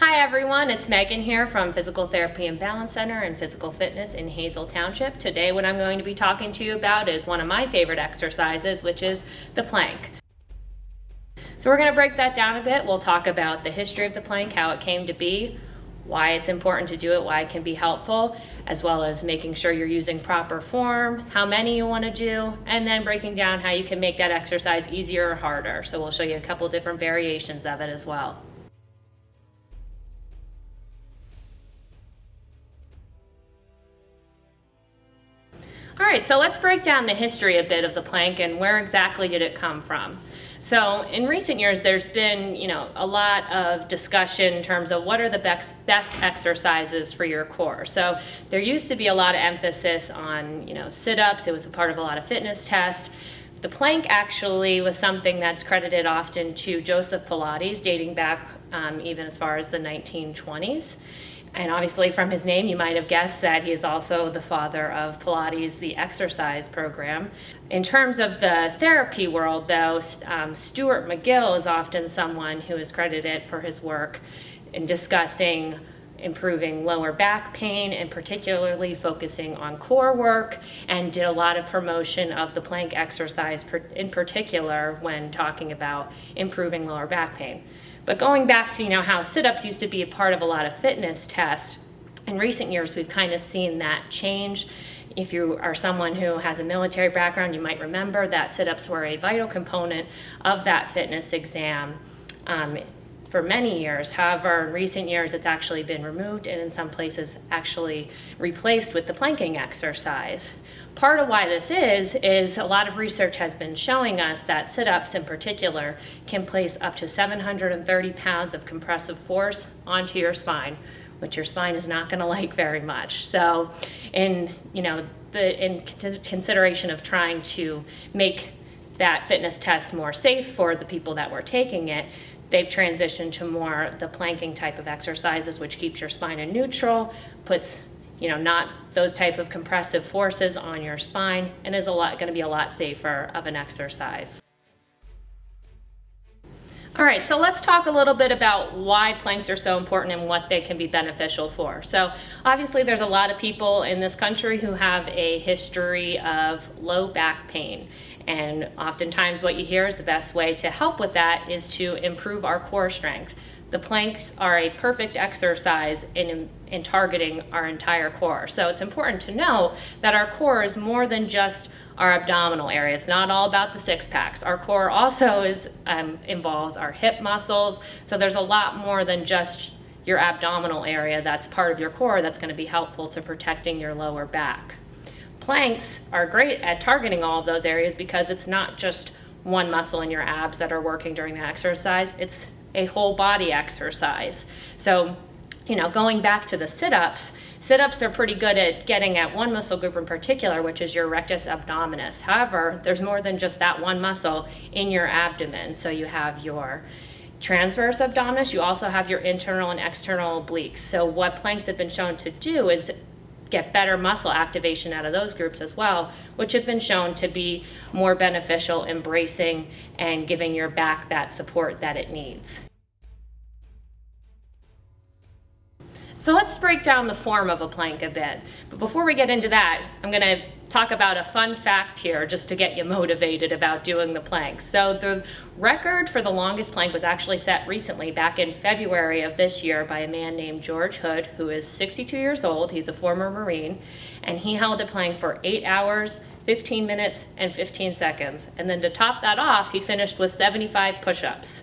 Hi everyone, it's Megan here from Physical Therapy and Balance Center and Physical Fitness in Hazel Township. Today what I'm going to be talking to you about is one of my favorite exercises, which is the plank. So we're going to break that down a bit. We'll talk about the history of the plank, how it came to be, why it's important to do it, why it can be helpful, as well as making sure you're using proper form, how many you want to do, and then breaking down how you can make that exercise easier or harder. So we'll show you a couple different variations of it as well. All right, so let's break down the history a bit of the plank and where exactly did it come from. So in recent years, there's been, a lot of discussion in terms of what are the best exercises for your core. So there used to be a lot of emphasis on, sit-ups. It was a part of a lot of fitness tests. The plank actually was something that's credited often to Joseph Pilates, dating back even as far as the 1920s. And obviously from his name, you might have guessed that he is also the father of Pilates, the exercise program. In terms of the therapy world, though, Stuart McGill is often someone who is credited for his work in discussing improving lower back pain and particularly focusing on core work, and did a lot of promotion of the plank exercise in particular when talking about improving lower back pain. But going back to how sit-ups used to be a part of a lot of fitness tests, in recent years we've kind of seen that change. If you are someone who has a military background, you might remember that sit-ups were a vital component of that fitness exam for many years. However, in recent years it's actually been removed and in some places actually replaced with the planking exercise. Part of why this is a lot of research has been showing us that sit-ups in particular can place up to 730 pounds of compressive force onto your spine, which your spine is not going to like very much. So in consideration of trying to make that fitness test more safe for the people that were taking it, they've transitioned to more the planking type of exercises, which keeps your spine in neutral, puts not those type of compressive forces on your spine, and is going to be a lot safer of an exercise. All right, so let's talk a little bit about why planks are so important and what they can be beneficial for. So obviously there's a lot of people in this country who have a history of low back pain. And oftentimes what you hear is the best way to help with that is to improve our core strength. The planks are a perfect exercise in targeting our entire core. So it's important to know that our core is more than just our abdominal area. It's not all about the six packs. Our core also involves our hip muscles. So there's a lot more than just your abdominal area that's part of your core that's going to be helpful to protecting your lower back. Planks are great at targeting all of those areas because it's not just one muscle in your abs that are working during the exercise. It's a whole body exercise. So, going back to the sit-ups are pretty good at getting at one muscle group in particular, which is your rectus abdominis. However, there's more than just that one muscle in your abdomen. So you have your transverse abdominis, you also have your internal and external obliques. So what planks have been shown to do is get better muscle activation out of those groups as well, which have been shown to be more beneficial in bracing and giving your back that support that it needs. So let's break down the form of a plank a bit. But before we get into that, I'm going to talk about a fun fact here just to get you motivated about doing the plank. So the record for the longest plank was actually set recently, back in February of this year, by a man named George Hood, who is 62 years old. He's a former Marine, and he held a plank for 8 hours, 15 minutes, and 15 seconds. And then to top that off, he finished with 75 push-ups.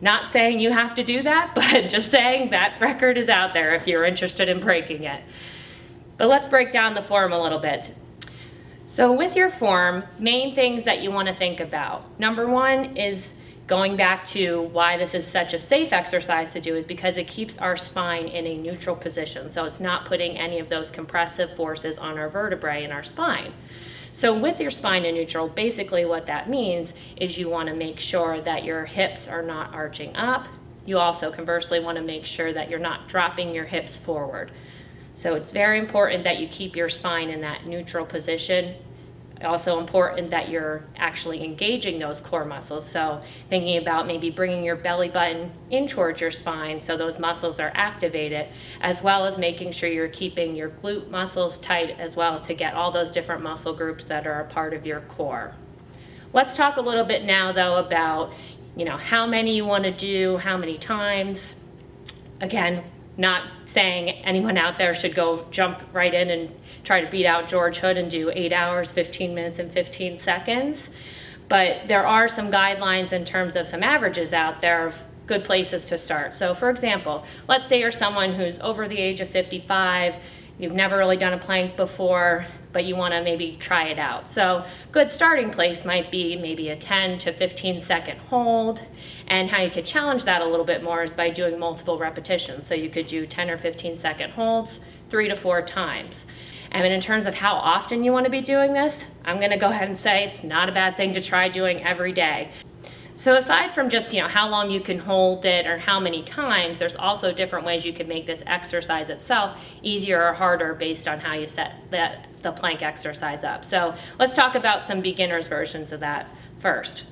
Not saying you have to do that, but just saying that record is out there if you're interested in breaking it. But let's break down the form a little bit. So with your form, main things that you want to think about. Number one is going back to why this is such a safe exercise to do is because it keeps our spine in a neutral position. So it's not putting any of those compressive forces on our vertebrae in our spine. So with your spine in neutral, basically what that means is you want to make sure that your hips are not arching up. You also conversely want to make sure that you're not dropping your hips forward. So it's very important that you keep your spine in that neutral position Also important that you're actually engaging those core muscles. So thinking about maybe bringing your belly button in towards your spine so those muscles are activated, as well as making sure you're keeping your glute muscles tight as well to get all those different muscle groups that are a part of your core. Let's talk a little bit now though about, how many you want to do, how many times. Again, not saying anyone out there should go jump right in and try to beat out George Hood and do 8 hours, 15 minutes, and 15 seconds. But there are some guidelines in terms of some averages out there of good places to start. So for example, let's say you're someone who's over the age of 55, you've never really done a plank before, but you want to maybe try it out. So good starting place might be maybe a 10 to 15 second hold. And how you could challenge that a little bit more is by doing multiple repetitions. So you could do 10 or 15 second holds 3 to 4 times. And in terms of how often you want to be doing this, I'm going to go ahead and say it's not a bad thing to try doing every day. So aside from just how long you can hold it or how many times, there's also different ways you could make this exercise itself easier or harder based on how you set the plank exercise up. So let's talk about some beginner's versions of that first.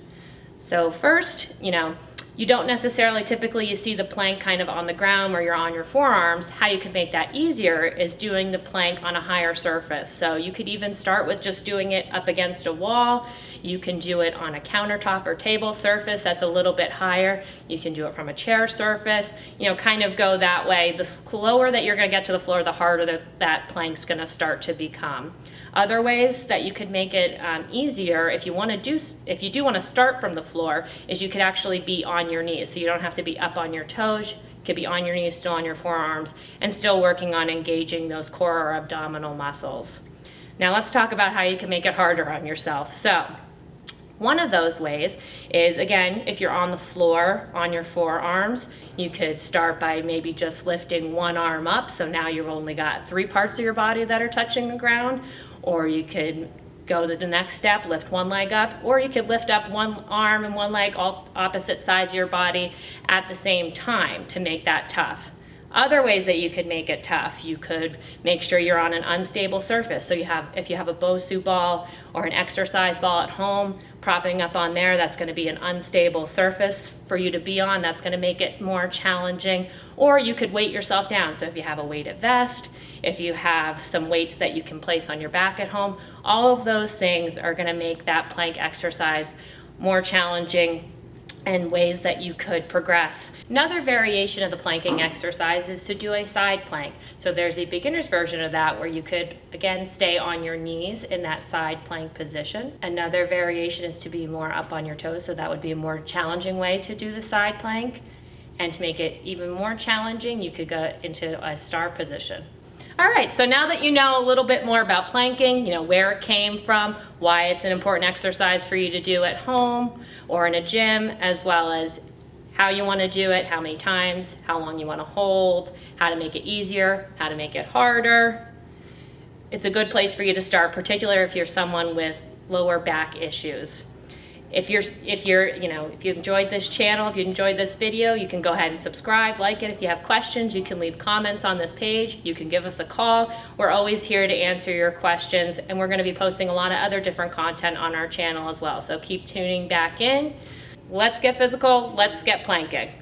So first, you don't necessarily typically you see the plank kind of on the ground where you're on your forearms. How you can make that easier is doing the plank on a higher surface. So you could even start with just doing it up against a wall. You can do it on a countertop or table surface that's a little bit higher. You can do it from a chair surface, kind of go that way. The slower that you're going to get to the floor, the harder that plank's going to start to become. Other ways that you could make it easier if you do want to start from the floor is you could actually be on your knees. So you don't have to be up on your toes. You could be on your knees, still on your forearms, and still working on engaging those core or abdominal muscles. Now let's talk about how you can make it harder on yourself. So one of those ways is, again, if you're on the floor on your forearms, you could start by maybe just lifting one arm up. So now you've only got 3 parts of your body that are touching the ground. Or you could go to the next step, lift one leg up, or you could lift up one arm and one leg, all opposite sides of your body at the same time to make that tough. Other ways that you could make it tough, you could make sure you're on an unstable surface. So if you have a Bosu ball or an exercise ball at home, propping up on there, that's going to be an unstable surface for you to be on. That's going to make it more challenging. Or you could weight yourself down. So if you have a weighted vest, if you have some weights that you can place on your back at home, all of those things are going to make that plank exercise more challenging and ways that you could progress. Another variation of the planking exercise is to do a side plank. So there's a beginner's version of that where you could, again, stay on your knees in that side plank position. Another variation is to be more up on your toes, so that would be a more challenging way to do the side plank. And to make it even more challenging, you could go into a star position. All right, so now that you know a little bit more about planking, where it came from, why it's an important exercise for you to do at home or in a gym, as well as how you want to do it, how many times, how long you want to hold, how to make it easier, how to make it harder. It's a good place for you to start, particularly if you're someone with lower back issues. If you enjoyed this channel, if you enjoyed this video, you can go ahead and subscribe, like it. If you have questions, you can leave comments on this page. You can give us a call. We're always here to answer your questions, and we're going to be posting a lot of other different content on our channel as well. So keep tuning back in. Let's get physical. Let's get planking.